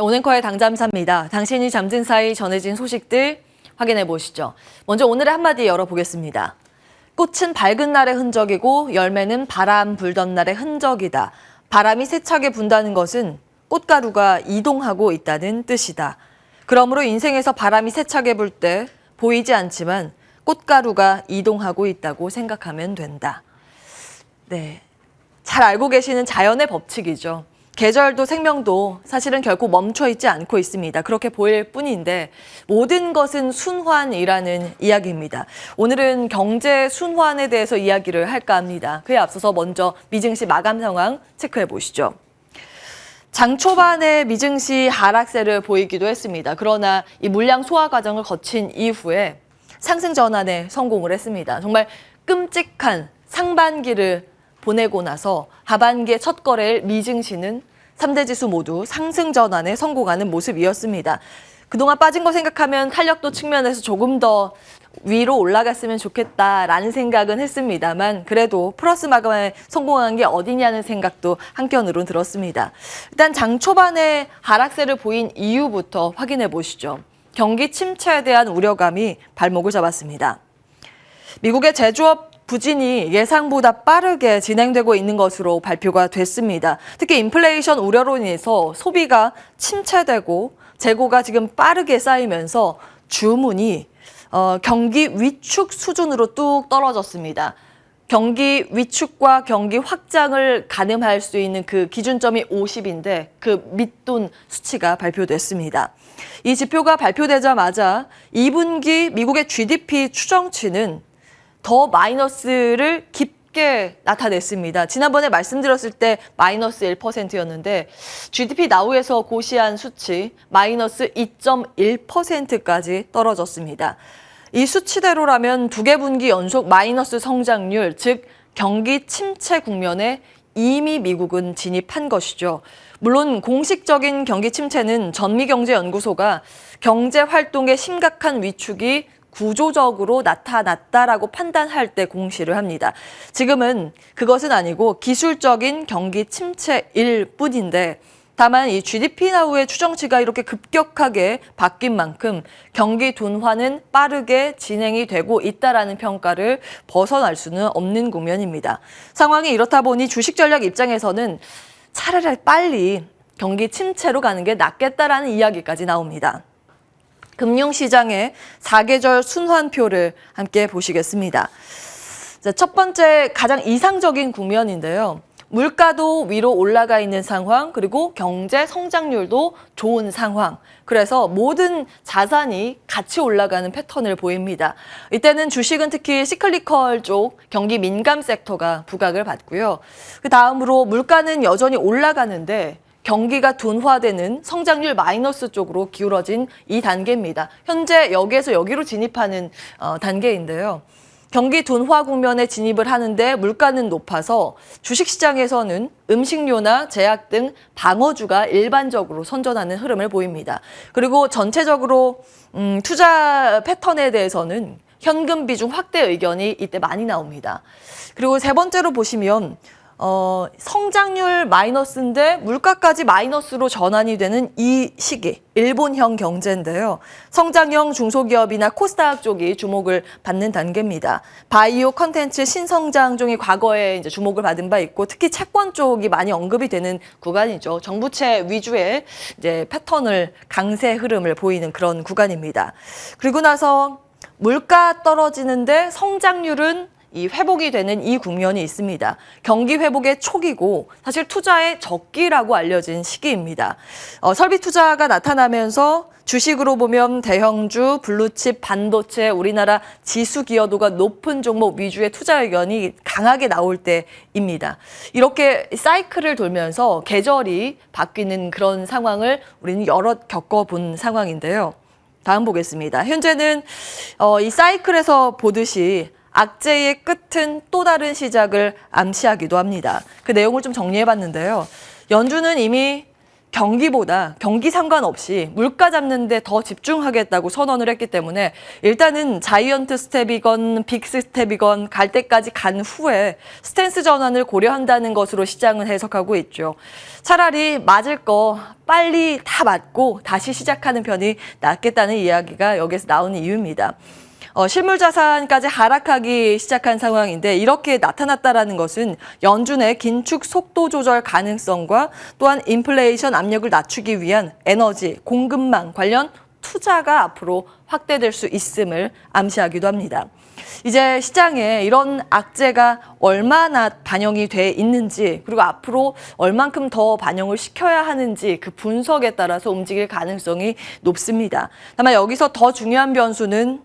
오늘커의 당잠사입니다. 당신이 잠든 사이 전해진 소식들 확인해 보시죠. 먼저 오늘의 한마디 열어보겠습니다. 꽃은 밝은 날의 흔적이고 열매는 바람 불던 날의 흔적이다. 바람이 세차게 분다는 것은 꽃가루가 이동하고 있다는 뜻이다. 그러므로 인생에서 바람이 세차게 불 때 보이지 않지만 꽃가루가 이동하고 있다고 생각하면 된다. 네, 잘 알고 계시는 자연의 법칙이죠. 계절도 생명도 사실은 결코 멈춰 있지 않고 있습니다. 그렇게 보일 뿐인데 모든 것은 순환이라는 이야기입니다. 오늘은 경제 순환에 대해서 이야기를 할까 합니다. 그에 앞서서 먼저 미증시 마감 상황 체크해 보시죠. 장 초반에 미증시 하락세를 보이기도 했습니다. 그러나 이 물량 소화 과정을 거친 이후에 상승 전환에 성공을 했습니다. 정말 끔찍한 상반기를 보내고 나서 하반기의 첫 거래일 미증시는 3대 지수 모두 상승 전환에 성공하는 모습이었습니다. 그동안 빠진 거 생각하면 탄력도 측면에서 조금 더 위로 올라갔으면 좋겠다라는 생각은 했습니다만 그래도 플러스 마감에 성공한 게 어디냐는 생각도 한켠으로는 들었습니다. 일단 장 초반에 하락세를 보인 이유부터 확인해 보시죠. 경기 침체에 대한 우려감이 발목을 잡았습니다. 미국의 제조업 부진이 예상보다 빠르게 진행되고 있는 것으로 발표가 됐습니다. 특히 인플레이션 우려로 인해서 소비가 침체되고 재고가 지금 빠르게 쌓이면서 주문이 경기 위축 수준으로 뚝 떨어졌습니다. 경기 위축과 경기 확장을 가늠할 수 있는 그 기준점이 50인데 그 밑돈 수치가 발표됐습니다. 이 지표가 발표되자마자 2분기 미국의 GDP 추정치는 더 마이너스를 깊게 나타냈습니다. 지난번에 말씀드렸을 때 마이너스 1%였는데 GDP 나우에서 고시한 수치 마이너스 2.1%까지 떨어졌습니다. 이 수치대로라면 두 개 분기 연속 마이너스 성장률, 즉 경기 침체 국면에 이미 미국은 진입한 것이죠. 물론 공식적인 경기 침체는 전미경제연구소가 경제 활동의 심각한 위축이 구조적으로 나타났다라고 판단할 때 공시를 합니다. 지금은 그것은 아니고 기술적인 경기 침체일 뿐인데 다만 이 GDP 나우의 추정치가 이렇게 급격하게 바뀐 만큼 경기 둔화는 빠르게 진행이 되고 있다라는 평가를 벗어날 수는 없는 국면입니다. 상황이 이렇다 보니 주식 전략 입장에서는 차라리 빨리 경기 침체로 가는 게 낫겠다라는 이야기까지 나옵니다. 금융시장의 4계절 순환표를 함께 보시겠습니다. 첫 번째 가장 이상적인 국면인데요. 물가도 위로 올라가 있는 상황, 그리고 경제 성장률도 좋은 상황. 그래서 모든 자산이 같이 올라가는 패턴을 보입니다. 이때는 주식은 특히 시클리컬 쪽 경기 민감 섹터가 부각을 받고요. 그 다음으로 물가는 여전히 올라가는데 경기가 둔화되는 성장률 마이너스 쪽으로 기울어진 이 단계입니다. 현재 여기에서 여기로 진입하는 단계인데요. 경기 둔화 국면에 진입을 하는데 물가는 높아서 주식시장에서는 음식료나 제약 등 방어주가 일반적으로 선전하는 흐름을 보입니다. 그리고 전체적으로 투자 패턴에 대해서는 현금 비중 확대 의견이 이때 많이 나옵니다. 그리고 세 번째로 보시면 성장률 마이너스인데 물가까지 마이너스로 전환이 되는 이 시기, 일본형 경제인데요. 성장형 중소기업이나 코스닥 쪽이 주목을 받는 단계입니다. 바이오 컨텐츠 신성장 중이 과거에 이제 주목을 받은 바 있고 특히 채권 쪽이 많이 언급이 되는 구간이죠. 정부채 위주의 이제 패턴을 강세 흐름을 보이는 그런 구간입니다. 그리고 나서 물가 떨어지는데 성장률은 이 회복이 되는 이 국면이 있습니다. 경기 회복의 초기고 사실 투자의 적기라고 알려진 시기입니다. 설비 투자가 나타나면서 주식으로 보면 대형주, 블루칩, 반도체, 우리나라 지수 기여도가 높은 종목 위주의 투자 의견이 강하게 나올 때입니다. 이렇게 사이클을 돌면서 계절이 바뀌는 그런 상황을 우리는 여럿 겪어본 상황인데요. 다음 보겠습니다. 현재는 이 사이클에서 보듯이 악재의 끝은 또 다른 시작을 암시하기도 합니다. 그 내용을 좀 정리해봤는데요. 연준은 이미 경기보다 경기 상관없이 물가 잡는 데 더 집중하겠다고 선언을 했기 때문에 일단은 자이언트 스텝이건 빅 스텝이건 갈 때까지 간 후에 스탠스 전환을 고려한다는 것으로 시장은 해석하고 있죠. 차라리 맞을 거 빨리 다 맞고 다시 시작하는 편이 낫겠다는 이야기가 여기서 나오는 이유입니다. 실물 자산까지 하락하기 시작한 상황인데 이렇게 나타났다라는 것은 연준의 긴축 속도 조절 가능성과 또한 인플레이션 압력을 낮추기 위한 에너지, 공급망 관련 투자가 앞으로 확대될 수 있음을 암시하기도 합니다. 이제 시장에 이런 악재가 얼마나 반영이 돼 있는지 그리고 앞으로 얼만큼 더 반영을 시켜야 하는지 그 분석에 따라서 움직일 가능성이 높습니다. 다만 여기서 더 중요한 변수는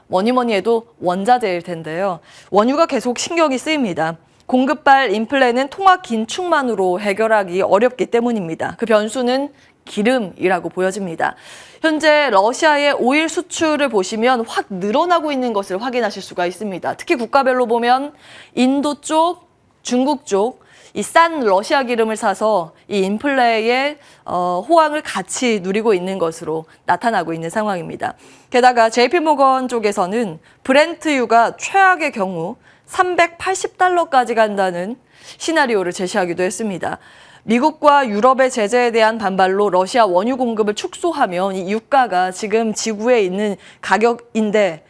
뭐니 해도 원자재일 텐데요. 원유가 계속 신경이 쓰입니다. 공급발 인플레는 통화 긴축만으로 해결하기 어렵기 때문입니다. 그 변수는 기름이라고 보여집니다. 현재 러시아의 오일 수출을 보시면 확 늘어나고 있는 것을 확인하실 수가 있습니다. 특히 국가별로 보면 인도 쪽, 중국 쪽, 이 싼 러시아 기름을 사서 이 인플레의 호황을 같이 누리고 있는 것으로 나타나고 있는 상황입니다. 게다가 JP모건 쪽에서는 브렌트유가 최악의 경우 380달러까지 간다는 시나리오를 제시하기도 했습니다. 미국과 유럽의 제재에 대한 반발로 러시아 원유 공급을 축소하면 이 유가가 지금 지구에 있는 가격인데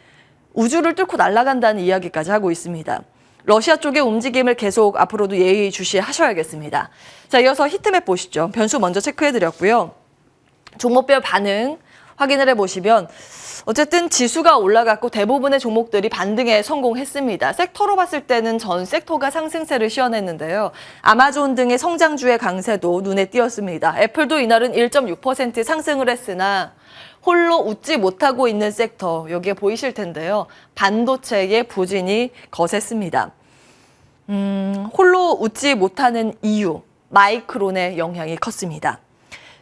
우주를 뚫고 날아간다는 이야기까지 하고 있습니다. 러시아 쪽의 움직임을 계속 앞으로도 예의주시하셔야겠습니다. 자, 이어서 히트맵 보시죠. 변수 먼저 체크해드렸고요. 종목별 반응 확인을 해보시면 어쨌든 지수가 올라갔고 대부분의 종목들이 반등에 성공했습니다. 섹터로 봤을 때는 전 섹터가 상승세를 시현했는데요. 아마존 등의 성장주의 강세도 눈에 띄었습니다. 애플도 이날은 1.6% 상승을 했으나 홀로 웃지 못하고 있는 섹터, 여기에 보이실 텐데요. 반도체의 부진이 거셌습니다. 홀로 웃지 못하는 이유, 마이크론의 영향이 컸습니다.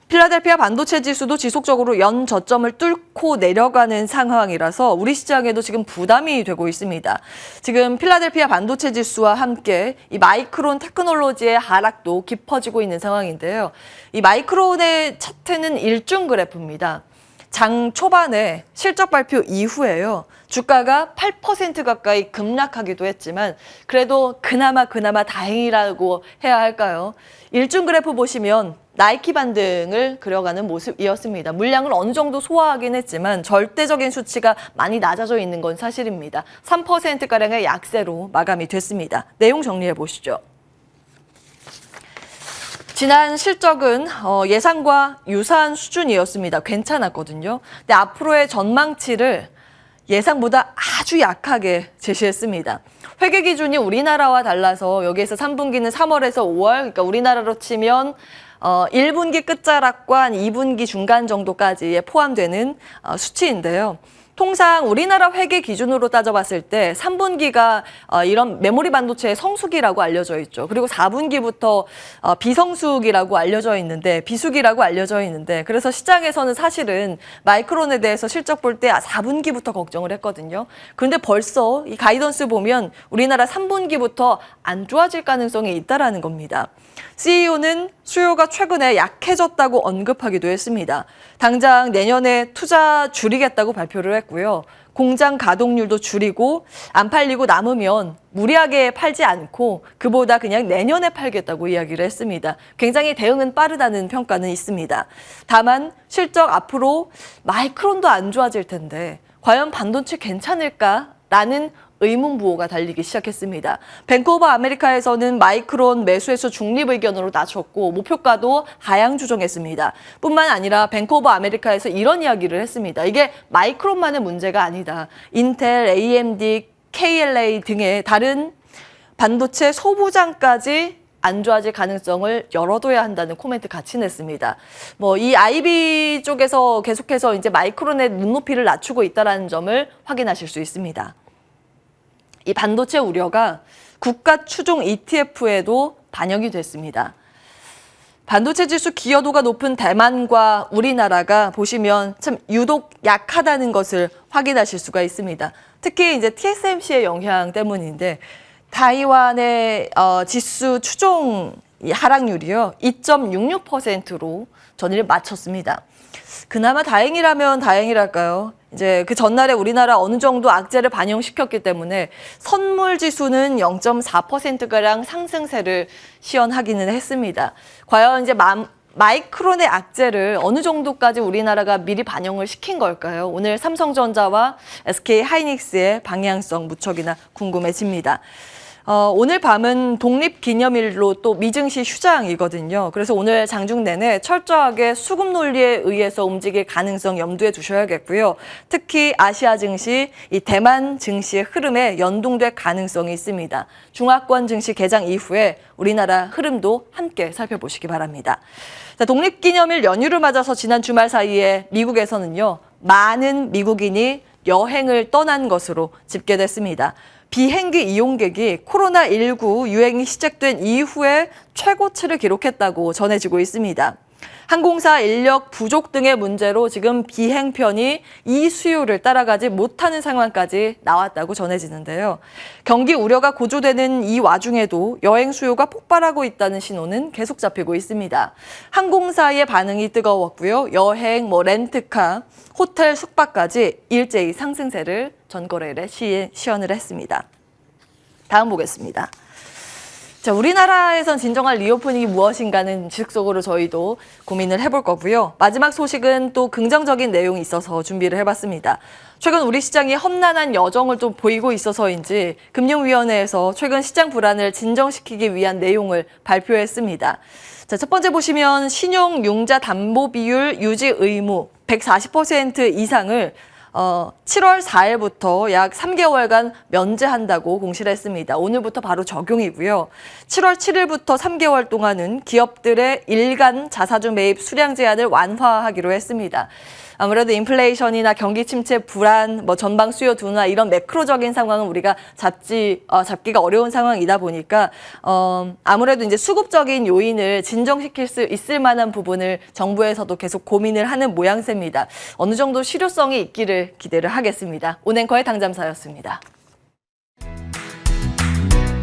필라델피아 반도체 지수도 지속적으로 연 저점을 뚫고 내려가는 상황이라서 우리 시장에도 지금 부담이 되고 있습니다. 지금 필라델피아 반도체 지수와 함께 이 마이크론 테크놀로지의 하락도 깊어지고 있는 상황인데요. 이 마이크론의 차트는 일중 그래프입니다. 장 초반에 실적 발표 이후에요. 주가가 8% 가까이 급락하기도 했지만 그래도 그나마 다행이라고 해야 할까요? 일중 그래프 보시면 나이키 반등을 그려가는 모습이었습니다. 물량을 어느 정도 소화하긴 했지만 절대적인 수치가 많이 낮아져 있는 건 사실입니다. 3%가량의 약세로 마감이 됐습니다. 내용 정리해 보시죠. 지난 실적은 예상과 유사한 수준이었습니다. 괜찮았거든요. 근데 앞으로의 전망치를 예상보다 아주 약하게 제시했습니다. 회계 기준이 우리나라와 달라서 여기에서 3분기는 3월에서 5월, 그러니까 우리나라로 치면 1분기 끝자락과 한 2분기 중간 정도까지에 포함되는 수치인데요. 통상 우리나라 회계 기준으로 따져봤을 때 3분기가 이런 메모리 반도체의 성수기라고 알려져 있죠. 그리고 4분기부터 비성수기라고 알려져 있는데, 비수기라고 알려져 있는데, 그래서 시장에서는 사실은 마이크론에 대해서 실적 볼 때 4분기부터 걱정을 했거든요. 그런데 벌써 이 가이던스 보면 우리나라 3분기부터 안 좋아질 가능성이 있다라는 겁니다. CEO는 수요가 최근에 약해졌다고 언급하기도 했습니다. 당장 내년에 투자 줄이겠다고 발표를 했고요. 공장 가동률도 줄이고 안 팔리고 남으면 무리하게 팔지 않고 그보다 그냥 내년에 팔겠다고 이야기를 했습니다. 굉장히 대응은 빠르다는 평가는 있습니다. 다만 실적 앞으로 마이크론도 안 좋아질 텐데 과연 반도체 괜찮을까라는 의문부호가 달리기 시작했습니다. 뱅크 오브 아메리카에서는 마이크론 매수에서 중립 의견으로 낮췄고 목표가도 하향 조정했습니다. 뿐만 아니라 뱅크 오브 아메리카에서 이런 이야기를 했습니다. 이게 마이크론만의 문제가 아니다. 인텔, AMD, KLA 등의 다른 반도체 소부장까지 안 좋아질 가능성을 열어둬야 한다는 코멘트 같이 냈습니다. 이 IB 쪽에서 계속해서 이제 마이크론의 눈높이를 낮추고 있다는 점을 확인하실 수 있습니다. 이 반도체 우려가 국가 추종 ETF에도 반영이 됐습니다. 반도체 지수 기여도가 높은 대만과 우리나라가 보시면 참 유독 약하다는 것을 확인하실 수가 있습니다. 특히 이제 TSMC의 영향 때문인데 타이완의 지수 추종 이 하락률이요 2.66%로 전일을 마쳤습니다. 그나마 다행이라면 다행이랄까요? 이제 그 전날에 우리나라 어느 정도 악재를 반영시켰기 때문에 선물 지수는 0.4%가량 상승세를 시현하기는 했습니다. 과연 이제 마이크론의 악재를 어느 정도까지 우리나라가 미리 반영을 시킨 걸까요? 오늘 삼성전자와 SK 하이닉스의 방향성 무척이나 궁금해집니다. 오늘 밤은 독립기념일로 또 미증시 휴장이거든요. 그래서 오늘 장중 내내 철저하게 수급 논리에 의해서 움직일 가능성 염두에 두셔야겠고요. 특히 아시아 증시, 이 대만 증시의 흐름에 연동될 가능성이 있습니다. 중화권 증시 개장 이후에 우리나라 흐름도 함께 살펴보시기 바랍니다. 자, 독립기념일 연휴를 맞아서 지난 주말 사이에 미국에서는요, 많은 미국인이 여행을 떠난 것으로 집계됐습니다. 비행기 이용객이 코로나19 유행이 시작된 이후에 최고치를 기록했다고 전해지고 있습니다. 항공사 인력 부족 등의 문제로 지금 비행편이 이 수요를 따라가지 못하는 상황까지 나왔다고 전해지는데요. 경기 우려가 고조되는 이 와중에도 여행 수요가 폭발하고 있다는 신호는 계속 잡히고 있습니다. 항공사의 반응이 뜨거웠고요. 여행, 렌트카, 호텔, 숙박까지 일제히 상승세를 전거래일에 시연을 했습니다. 다음 보겠습니다. 자, 우리나라에선 진정한 리오프닝이 무엇인가는 지속적으로 저희도 고민을 해볼 거고요. 마지막 소식은 또 긍정적인 내용이 있어서 준비를 해봤습니다. 최근 우리 시장이 험난한 여정을 좀 보이고 있어서인지 금융위원회에서 최근 시장 불안을 진정시키기 위한 내용을 발표했습니다. 자, 첫 번째 보시면 신용융자 담보 비율 유지 의무 140% 이상을 7월 4일부터 약 3개월간 면제한다고 공시를 했습니다. 오늘부터 바로 적용이고요. 7월 7일부터 3개월 동안은 기업들의 일간 자사주 매입 수량 제한을 완화하기로 했습니다. 아무래도 인플레이션이나 경기 침체 불안, 전방 수요 둔화 이런 매크로적인 상황은 우리가 잡기가 어려운 상황이다 보니까 아무래도 이제 수급적인 요인을 진정시킬 수 있을 만한 부분을 정부에서도 계속 고민을 하는 모양새입니다. 어느 정도 실효성이 있기를 기대를 하겠습니다. 온앵커의 당잠사였습니다.